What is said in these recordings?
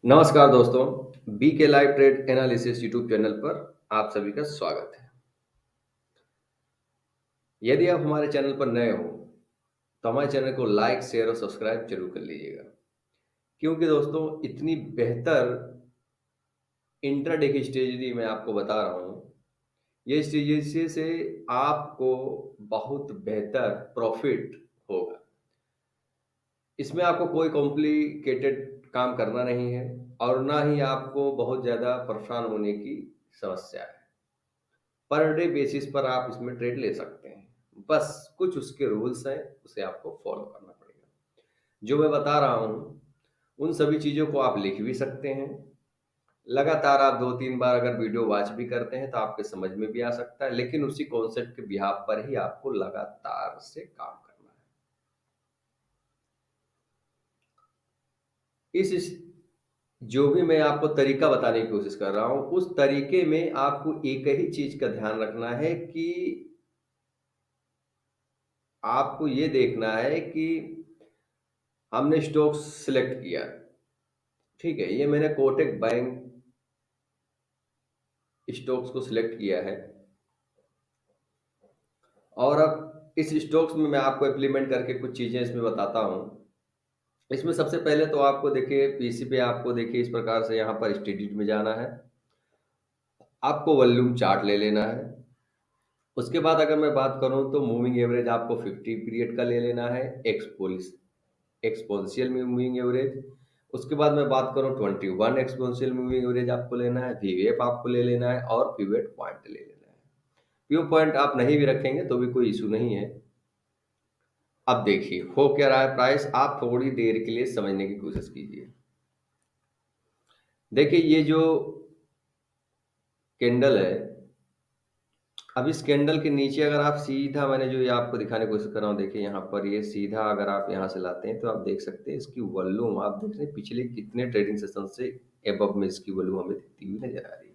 नमस्कार दोस्तों, बी के live trade analysis YouTube channel पर आप सभी का स्वागत है। यदि आप हमारे चैनल पर नए हो तो हमारे चैनल को लाइक, शेयर और सब्सक्राइब जरूर कर लीजिएगा, क्योंकि दोस्तों इतनी बेहतर इंट्राडे की स्ट्रेटजी मैं आपको बता रहा हूँ। ये स्ट्रेटजी से आपको बहुत बेहतर प्रॉफिट होगा। इसमें आपको कोई कॉम्प्लिकेटेड काम करना नहीं है और ना ही आपको बहुत ज़्यादा परेशान होने की समस्या है। पर डे बेसिस पर आप इसमें ट्रेड ले सकते हैं। बस कुछ उसके रूल्स हैं, उसे आपको फॉलो करना पड़ेगा। जो मैं बता रहा हूँ उन सभी चीज़ों को आप लिख भी सकते हैं। लगातार आप 2-3 बार अगर वीडियो वॉच भी करते हैं तो आपके समझ में भी आ सकता है, लेकिन उसी कॉन्सेप्ट के बिहाफ पर ही आपको लगातार से काम करना है। जो भी मैं आपको तरीका बताने की कोशिश कर रहा हूँ, उस तरीके में आपको एक ही चीज़ का ध्यान रखना है कि आपको ये देखना है कि हमने स्टॉक सिलेक्ट किया, ठीक है। ये मैंने कोटक बैंक स्टॉक्स को सिलेक्ट किया है और अब इस स्टॉक्स में मैं आपको इम्प्लीमेंट करके कुछ चीज़ें इसमें बताता हूँ। इसमें सबसे पहले तो आपको देखिए पीसी पे आपको देखिए इस प्रकार से यहाँ पर स्टडी में जाना है। आपको वॉल्यूम चार्ट ले लेना है। उसके बाद अगर मैं बात करूँ तो मूविंग एवरेज आपको 50 पीरियड का ले लेना है, एक्सपोनेंशियल मूविंग एवरेज। उसके बाद मैं बात करूं 21 एक्सपोनेंशियल मूविंग एवरेज आपको लेना है, वीवेप आपको ले लेना है और पिवट पॉइंट ले लेना है। पिवट पॉइंट आप नहीं भी रखेंगे तो भी कोई इशू नहीं है। अब देखिए हो क्या रहा है प्राइस, आप थोड़ी देर के लिए समझने की कोशिश कीजिए। देखिए ये जो कैंडल है, अब इस कैंडल के नीचे अगर आप सीधा, मैंने जो ये आपको दिखाने की कोशिश कर रहा हूँ, देखिए यहाँ पर ये सीधा अगर आप यहाँ से लाते हैं तो आप देख सकते हैं इसकी वॉल्यूम, आप देख रहे हैं पिछले कितने ट्रेडिंग सेशन से एबव में इसकी वॉल्यूम हमें दिखती हुई नजर आ रही है।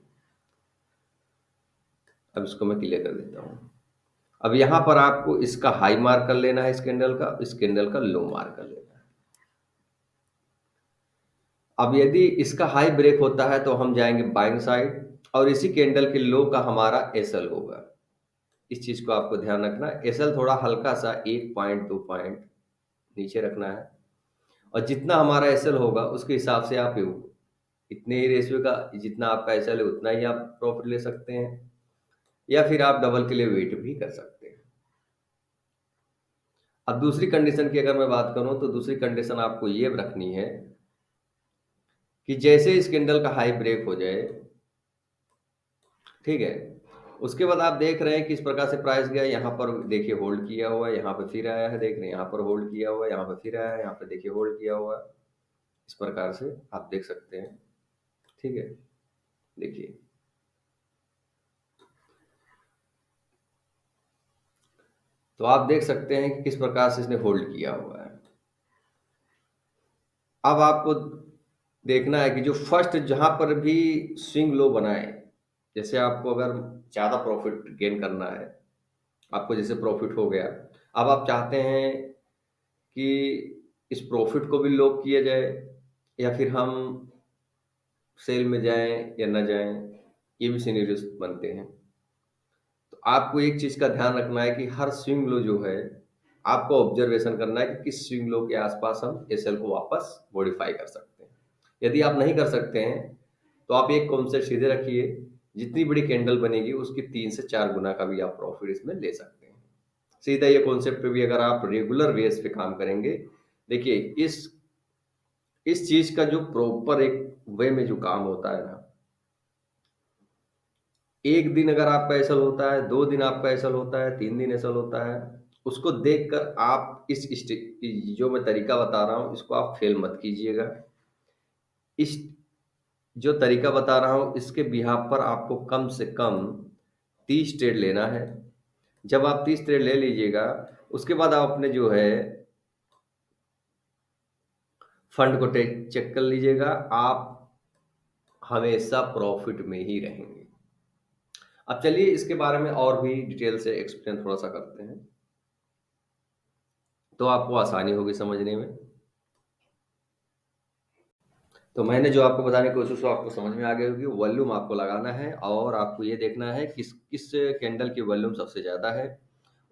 अब इसको मैं क्लियर कर देता हूँ। अब यहाँ पर आपको इसका हाई मार्क कर लेना है, इस कैंडल का लो मार्क कर लेना है। अब यदि इसका हाई ब्रेक होता है तो हम जाएंगे बाइंग साइड और इसी कैंडल के लो का हमारा एसएल होगा। इस चीज को आपको ध्यान रखना है, एसएल थोड़ा हल्का सा 1 पॉइंट 2 पॉइंट नीचे रखना है और जितना हमारा एसएल होगा उसके हिसाब से आप इतने ही रेशियो का, जितना आपका एसएल है उतना ही आप प्रॉफिट ले सकते हैं, या फिर आप डबल के लिए वेट भी कर सकते हैं। अब दूसरी कंडीशन की अगर मैं बात करूं तो दूसरी कंडीशन आपको ये रखनी है कि जैसे इस कैंडल का हाई ब्रेक हो जाए, ठीक है, उसके बाद आप देख रहे हैं कि इस प्रकार से प्राइस गया, यहाँ पर देखिए होल्ड किया हुआ है, यहाँ पे फिर आया है, देख रहे हैं यहाँ पर होल्ड किया हुआ है, यहाँ पे फिर आया है, यहाँ पे देखिए होल्ड किया हुआ है। इस प्रकार से आप देख सकते हैं, ठीक है। देखिए तो आप देख सकते हैं कि किस प्रकार से इसने होल्ड किया हुआ है। अब आपको देखना है कि जो फर्स्ट जहां पर भी स्विंग लो बनाए, जैसे आपको अगर ज्यादा प्रॉफिट गेन करना है, आपको जैसे प्रॉफिट हो गया, अब आप चाहते हैं कि इस प्रॉफिट को भी लॉक किया जाए या फिर हम सेल में जाएं या ना जाएं, ये भी सिनेरियोस बनते हैं। तो आपको एक चीज का ध्यान रखना है कि हर स्विंग लो जो है, आपको ऑब्जर्वेशन करना है कि किस स्विंग लो के आसपास हम एसएल को वापस मॉडिफाई कर सकते हैं। यदि आप नहीं कर सकते हैं तो आप एक कॉन्सेप्ट सीधे रखिए, जितनी बड़ी कैंडल बनेगी उसकी 3 से 4 गुना का भी आप प्रॉफिट इसमें ले सकते हैं। सीधा ये कॉन्सेप्ट पे भी अगर आप रेगुलर बेस पे काम करेंगे, देखिए इस चीज का जो प्रॉपर एक वे में जो काम होता है ना, एक दिन अगर आपका ऐसा होता है, 2 दिन आपका ऐसा होता है, 3 दिन ऐसा होता है, उसको देखकर आप जो मैं तरीका बता रहा हूँ इसको आप फेल मत कीजिएगा। इस जो तरीका बता रहा हूँ इसके बिहाफ पर आपको कम से कम 30 ट्रेड लेना है। जब आप 30 ट्रेड ले लीजिएगा, उसके बाद आप अपने जो है फंड को चेक कर लीजिएगा, आप हमेशा प्रॉफिट में ही रहेंगे। अब चलिए इसके बारे में और भी डिटेल से एक्सप्लेन थोड़ा सा करते हैं, तो आपको आसानी होगी समझने में। तो मैंने जो आपको बताने की कोशिश, वो आपको समझ में आ गई होगी। वॉल्यूम आपको लगाना है और आपको ये देखना है किस किस कैंडल की वॉल्यूम सबसे ज़्यादा है,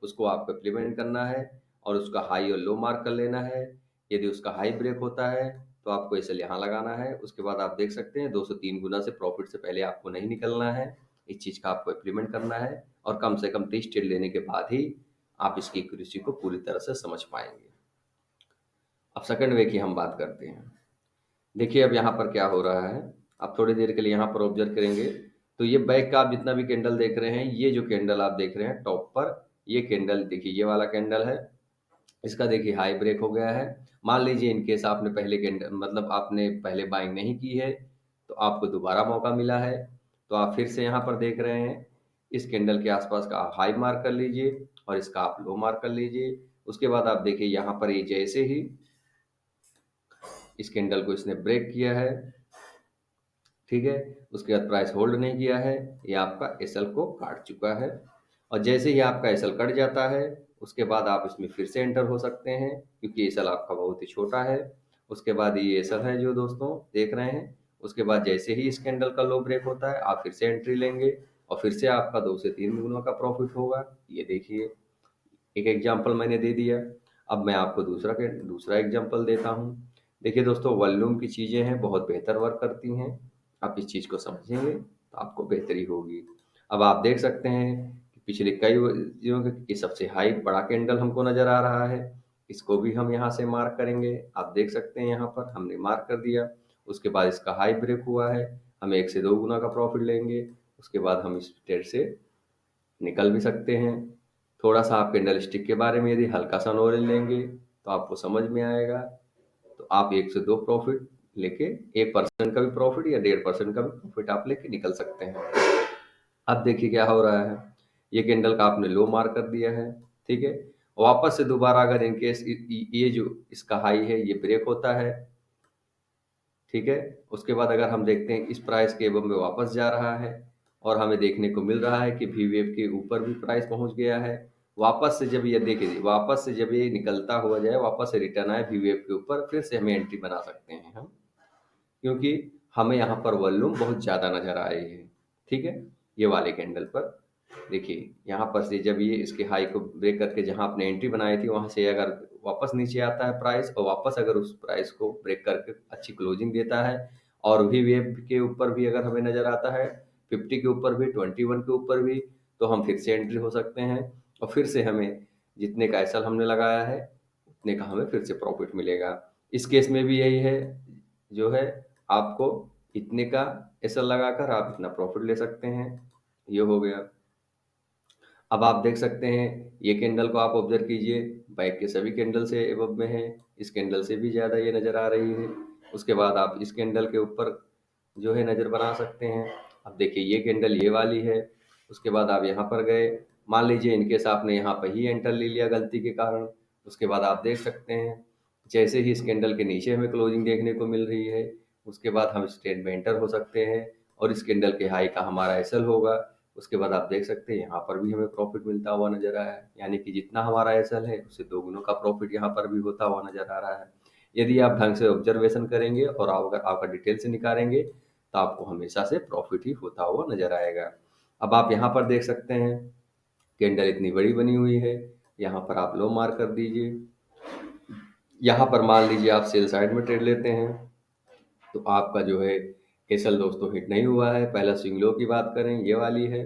उसको आपको इम्प्लीमेंट करना है और उसका हाई और लो मार्क कर लेना है। यदि उसका हाई ब्रेक होता है तो आपको एसएल यहाँ लगाना है। उसके बाद आप देख सकते हैं 2 से 3 गुना से प्रॉफिट से पहले आपको नहीं निकलना है। इस चीज़ का आपको इम्प्लीमेंट करना है और कम से कम 30 ट्रेड लेने के बाद ही आप इसकी एक्यूरेसी को पूरी तरह से समझ पाएँगे। अब सेकंड वे की हम बात करते हैं। देखिए अब यहाँ पर क्या हो रहा है, आप थोड़ी देर के लिए यहाँ पर ऑब्जर्व करेंगे तो ये बैक का आप जितना भी कैंडल देख रहे हैं, ये जो कैंडल आप देख रहे हैं टॉप पर, ये कैंडल देखिए, ये वाला कैंडल है, इसका देखिए हाई ब्रेक हो गया है। मान लीजिए इन केस आपने पहले कैंडल मतलब आपने पहले बाइंग नहीं की है तो आपको दोबारा मौका मिला है, तो आप फिर से यहाँ पर देख रहे हैं इस कैंडल के आसपास का आप हाई मार्क कर लीजिए और इसका आप लो मार्क कर लीजिए। उसके बाद आप देखिए यहाँ पर ये जैसे ही इस कैंडल को इसने ब्रेक किया है, ठीक है, उसके बाद प्राइस होल्ड नहीं किया है, ये आपका एसएल को काट चुका है। और जैसे ही आपका एसएल कट जाता है उसके बाद आप इसमें फिर से एंटर हो सकते हैं क्योंकि एसएल आपका बहुत ही छोटा है। उसके बाद ये एसएल है जो दोस्तों देख रहे हैं, उसके बाद जैसे ही इस कैंडल का लो ब्रेक होता है आप फिर से एंट्री लेंगे और फिर से आपका 2 से 3 गुना का प्रॉफिट होगा। ये देखिए, एक एग्जांपल मैंने दे दिया। अब मैं आपको दूसरा एग्जांपल देता हूँ। देखिए दोस्तों, वॉल्यूम की चीज़ें हैं, बहुत बेहतर वर्क करती हैं। आप इस चीज़ को समझेंगे तो आपको बेहतरी होगी। अब आप देख सकते हैं कि पिछले कई दिनों के ये सबसे हाई बड़ा कैंडल हमको नज़र आ रहा है। इसको भी हम यहाँ से मार्क करेंगे। आप देख सकते हैं यहाँ पर हमने मार्क कर दिया। उसके बाद इसका हाई ब्रेक हुआ है, हम 1 से 2 गुना का प्रॉफिट लेंगे। उसके बाद हम इस ट्रेड से निकल भी सकते हैं। थोड़ा-सा आप कैंडल स्टिक के बारे में यदि हल्का-सा नॉलेज लेंगे, तो आपको समझ में आएगा। तो आप 1 से 2 प्रॉफ़िट लेके 1% का भी प्रॉफ़िट या 1.5% का भी प्रॉफ़िट आप लेके निकल सकते हैं। अब देखिए क्या हो रहा है, ये कैंडल का आपने लो मार्क कर दिया है, ठीक है? वापस से दोबारा अगर इन केस ये जो इसका हाई है, ये ब्रेक होता है, ठीक है? उसके बाद अगर हम देखते हैं इस प्राइस के एबव में वापस जा रहा है और हमें देखने को मिल रहा है कि वी वेव के ऊपर भी प्राइस पहुंच गया है। वापस से जब ये देखिए, वापस से जब ये निकलता हुआ जाए, वापस से रिटर्न आए वी वेव के ऊपर, फिर से हमें एंट्री बना सकते हैं हम, क्योंकि हमें यहाँ पर वॉल्यूम बहुत ज़्यादा नज़र आ रही है, ठीक है? ये वाले कैंडल पर देखिए, यहाँ पर से जब ये इसके हाई को ब्रेक करके जहाँ आपने एंट्री बनाई थी वहाँ से अगर वापस नीचे आता है प्राइस और वापस अगर उस प्राइस को ब्रेक करके अच्छी क्लोजिंग देता है और भी वेव के ऊपर भी अगर हमें नज़र आता है, 50 के ऊपर भी, 21 के ऊपर भी, तो हम फिर से एंट्री हो सकते हैं और फिर से हमें जितने का एसएल हमने लगाया है उतने का हमें फिर से प्रॉफिट मिलेगा। इस केस में भी यही है, जो है आपको इतने का एसएल लगाकर आप इतना प्रॉफिट ले सकते हैं। ये हो गया। अब आप देख सकते हैं ये कैंडल को आप ऑब्जर्व कीजिए, बैक के सभी कैंडल से एबव में है, इस कैंडल से भी ज़्यादा ये नज़र आ रही है। उसके बाद आप इस कैंडल के ऊपर जो है नज़र बना सकते हैं। अब देखिए ये कैंडल ये वाली है, उसके बाद आप यहाँ पर गए, मान लीजिए इनकेस आपने यहाँ पर ही एंटर ले लिया गलती के कारण, उसके बाद आप देख सकते हैं जैसे ही इस कैंडल के नीचे हमें क्लोजिंग देखने को मिल रही है, उसके बाद हम इस ट्रेड में एंटर हो सकते हैं और इस कैंडल के हाई का हमारा एसएल होगा। उसके बाद आप देख सकते हैं यहाँ पर भी हमें प्रॉफिट मिलता हुआ नजर आया है, यानी कि जितना हमारा एसएल है उससे 2 गुना का प्रॉफिट यहाँ पर भी होता हुआ नजर आ रहा है। यदि आप ढंग से ऑब्जर्वेशन करेंगे और आप अगर आपका डिटेल से निकालेंगे तो आपको हमेशा से प्रॉफिट ही होता हुआ नजर आएगा। अब आप यहाँ पर देख सकते हैं कैंडल इतनी बड़ी बनी हुई है, यहाँ पर आप लो मार्क कर दीजिए। यहाँ पर मान लीजिए आप सेल साइड में ट्रेड लेते हैं तो आपका जो है एसएल दोस्तों हिट नहीं हुआ है। पहला स्विंग लो की बात करें, ये वाली है,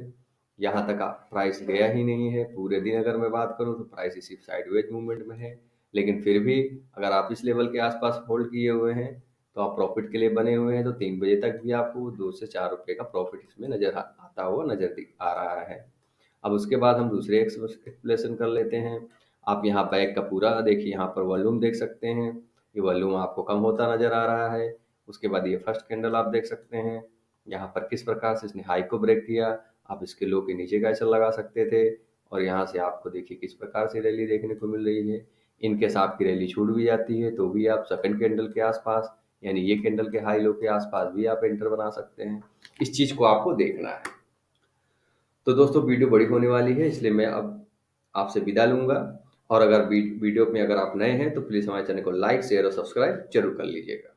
यहाँ तक प्राइस गया ही नहीं है। पूरे दिन अगर मैं बात करूँ तो प्राइस इसी साइडवेज मूवमेंट में है, लेकिन फिर भी अगर आप इस लेवल के आसपास होल्ड किए हुए हैं तो आप प्रॉफिट के लिए बने हुए हैं, तो 3 बजे तक भी आपको 2 से 4 रुपये का प्रॉफिट इसमें नजर आता हुआ नजर आ रहा है। अब उसके बाद हम दूसरे एक्सप्लेनेशन कर लेते हैं। आप यहाँ बैक का पूरा देखिए, यहाँ पर वॉल्यूम देख सकते हैं, ये वॉल्यूम आपको कम होता नजर आ रहा है। उसके बाद ये फर्स्ट कैंडल आप देख सकते हैं, यहाँ पर किस प्रकार से इसने हाई को ब्रेक किया। आप इसके लो के नीचे का ऐसा लगा सकते थे और यहाँ से आपको देखिए किस प्रकार से रैली देखने को मिल रही है। इनकेस आपकी रैली छूट भी जाती है तो भी आप सेकंड कैंडल के आसपास, यानी ये कैंडल के हाई लो के आसपास भी आप एंटर बना सकते हैं। इस चीज़ को आपको देखना है। तो दोस्तों वीडियो बड़ी होने वाली है, इसलिए मैं अब आपसे विदा लूंगा। और अगर वीडियो में अगर आप नए हैं तो प्लीज़ हमारे चैनल को लाइक शेयर और सब्सक्राइब जरूर कर लीजिएगा।